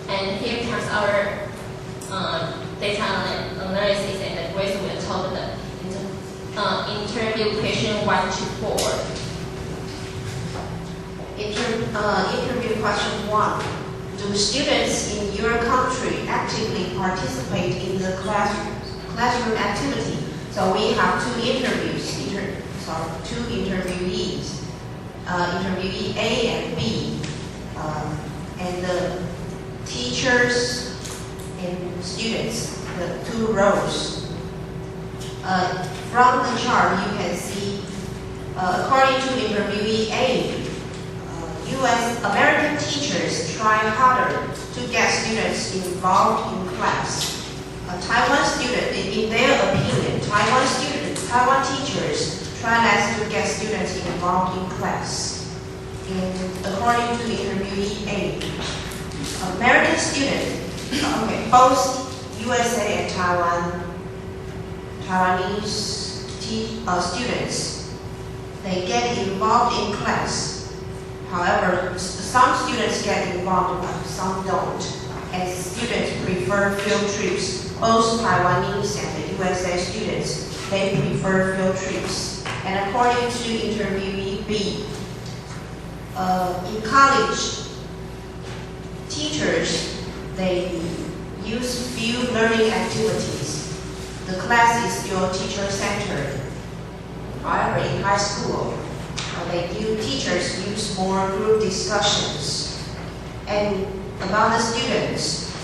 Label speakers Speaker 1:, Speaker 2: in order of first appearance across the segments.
Speaker 1: And here comes our data analysis, and Grace will talk the interview question 1 to 4.
Speaker 2: Interview question 1. Do students in your country actively participate in the classroom activity? So we have two interviews, two interviewees, interviewee A and B, and the teachers and students, the two rows. From the chart, you can see, according to interviewee A, American teachers try harder to get students involved in class. Taiwan students, in their opinion, Taiwan teachers try less to get students involved in class. And according to interviewee A, American students, both USA and Taiwanese students, they get involved in class. However, some students get involved, but some don't. And students prefer field trips. Both Taiwanese and the USA students, they prefer field trips. And according to interviewee B, in college, teachers, they use field learning activities. The class is still teacher-centered. However, in high school, teachers use more group discussions. And about the students,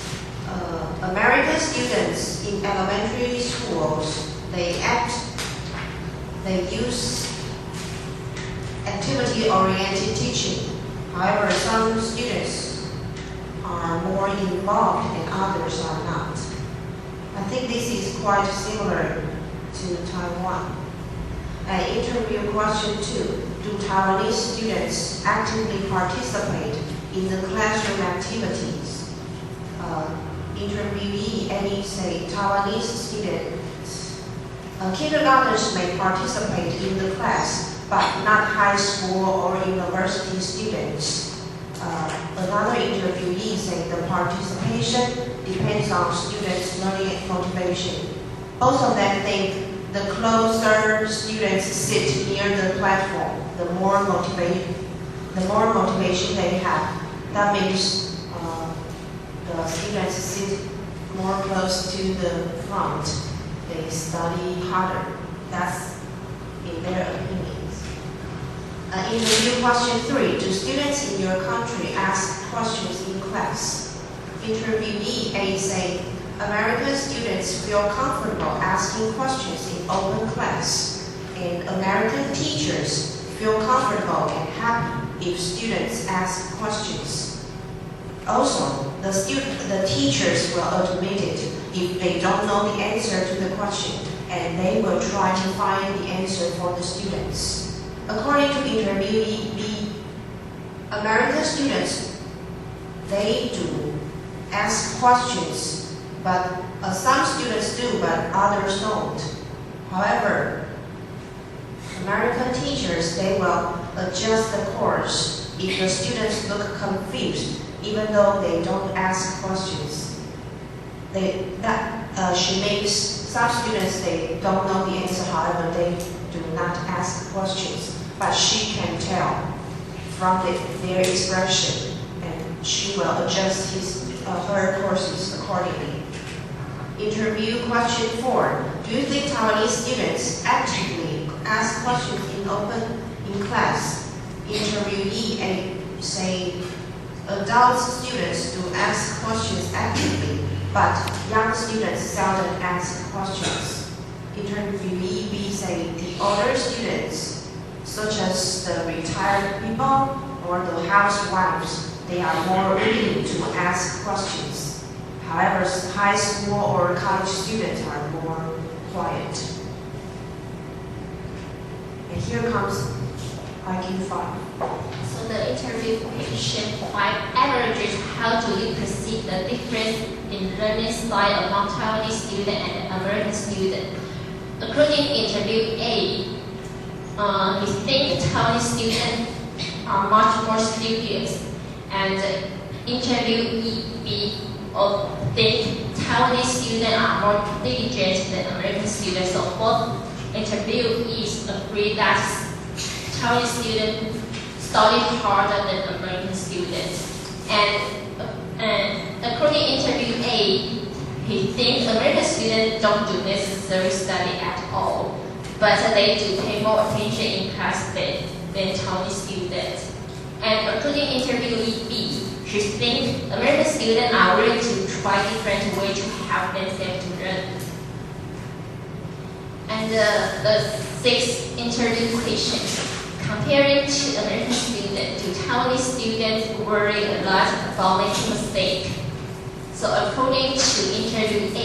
Speaker 2: American students in elementary schools, they use activity-oriented teaching. However, some students are more involved and others are not. I think this is quite similar to Taiwan. Interview question 2. Do Taiwanese students actively participate in the classroom activities? Interviewee A say Taiwanese students, kindergartners may participate in the class, but not high school or university students. Another interviewee say the participation depends on students' learning motivation. Both of them think the closer students sit near the platform, the more motivation they have. That means the students sit more close to the front. They study harder. That's in their opinions. Interview question 3. Do students in your country ask questions in class? Interviewee A say, American students feel comfortable asking questions in open class, and American teachers feel comfortable and happy if students ask questions. Also, the teachers will admit it if they don't know the answer to the question, and they will try to find the answer for the students. According to interviewee B, American students, they do ask questions, but some students do, but others don't. However, American teachers, they will adjust the course if the students look confused, even though they don't ask questions. She makes some students, they don't know the answer, however, they do not ask questions, but she can tell from their expression, and she will adjust her courses accordingly. Interview question 4. Do you think Taiwanese students actively ask questions in class? Interviewee A say adult students do ask questions actively, but young students seldom ask questions. Interviewee B say the older students, such as the retired people or the housewives, they are more willing to ask questions. However, high school or college students are more quiet. And here comes IQ 5.
Speaker 1: So the interview question 5 averages how do you perceive the difference in learning style among Taiwanese student and American student? According to interview A, he thinks Taiwanese students are much more studious, and interviewee B think Taiwanese students are more diligent than American students. So both interviewees agree that Taiwanese students study harder than American students. And according to interview A, he thinks American students don't do necessary study at all, but they do pay more attention in class than Taiwanese students. And according to interviewee B, she thinks American students are willing to try different ways to help themselves to learn. And the sixth interview question. Comparing to American students, do Taiwanese students worry a lot about making mistakes? So according to interview A,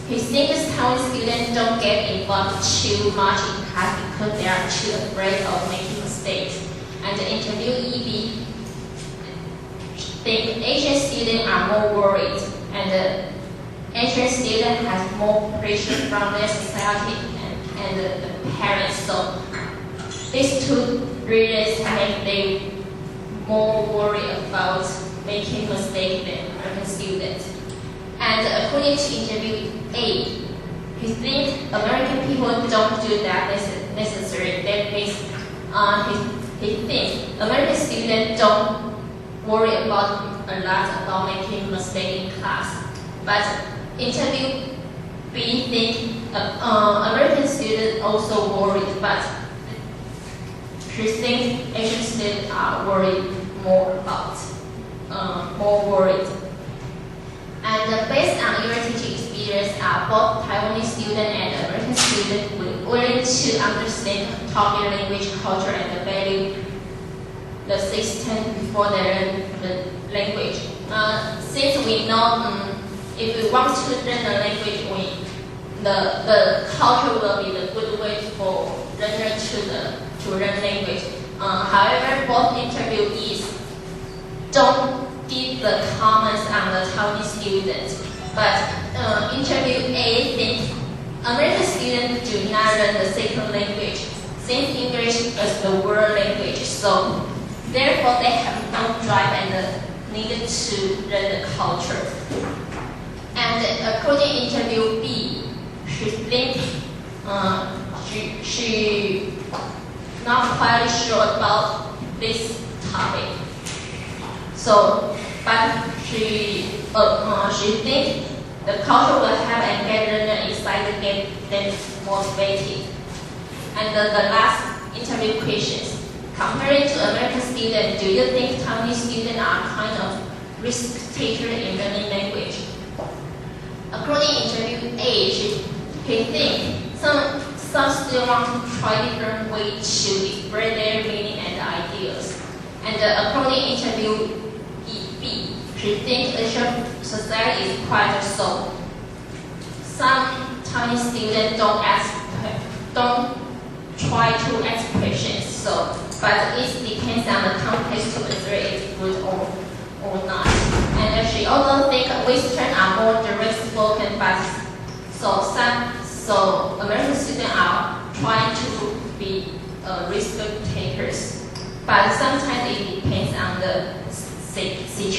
Speaker 1: he thinks Taiwanese students don't get involved too much in class because they are too afraid of making mistakes. And the interviewee B think Asian students are more worried, and the Asian student has more pressure from their society and the parents. So these two reasons make them more worried about making mistakes than American students. And according to interview A, he thinks American people don't do that necessary. That means he thinks American students don't worry a lot about making mistakes in class. But interview B thinks American students also worried, but she thinks Asian students are worried more worried. And based on your teaching experience, both Taiwanese students and American students willing to understand, talk their language, culture, and value the system before they learn the language. Since we know if we want to learn the language, the culture will be the good way for learners to learn language. However, both interviewees don't give the comments on the Taiwanese students, but interview A thinks American students do not learn the second language, since English is the world language. So therefore, they have no drive and needed to learn the culture. And according to interview B, she thinks she not quite sure about this topic. So, but she thinks the culture will help and get learners excited, get them motivated. And the last interview questions. Comparing to American students, do you think Taiwanese students are kind of risk takers in learning language? According to interview A, he thinks some students want to try different ways to express their meaning and ideas. And according to interview B, she thinks Asian society is quite so. Some Taiwanese students don't try to ask questions. So, but it depends on the context to whether it's good or not. And she also thinks Western are more direct spoken, but so American students are trying to be risk takers. But sometimes it depends on the situation.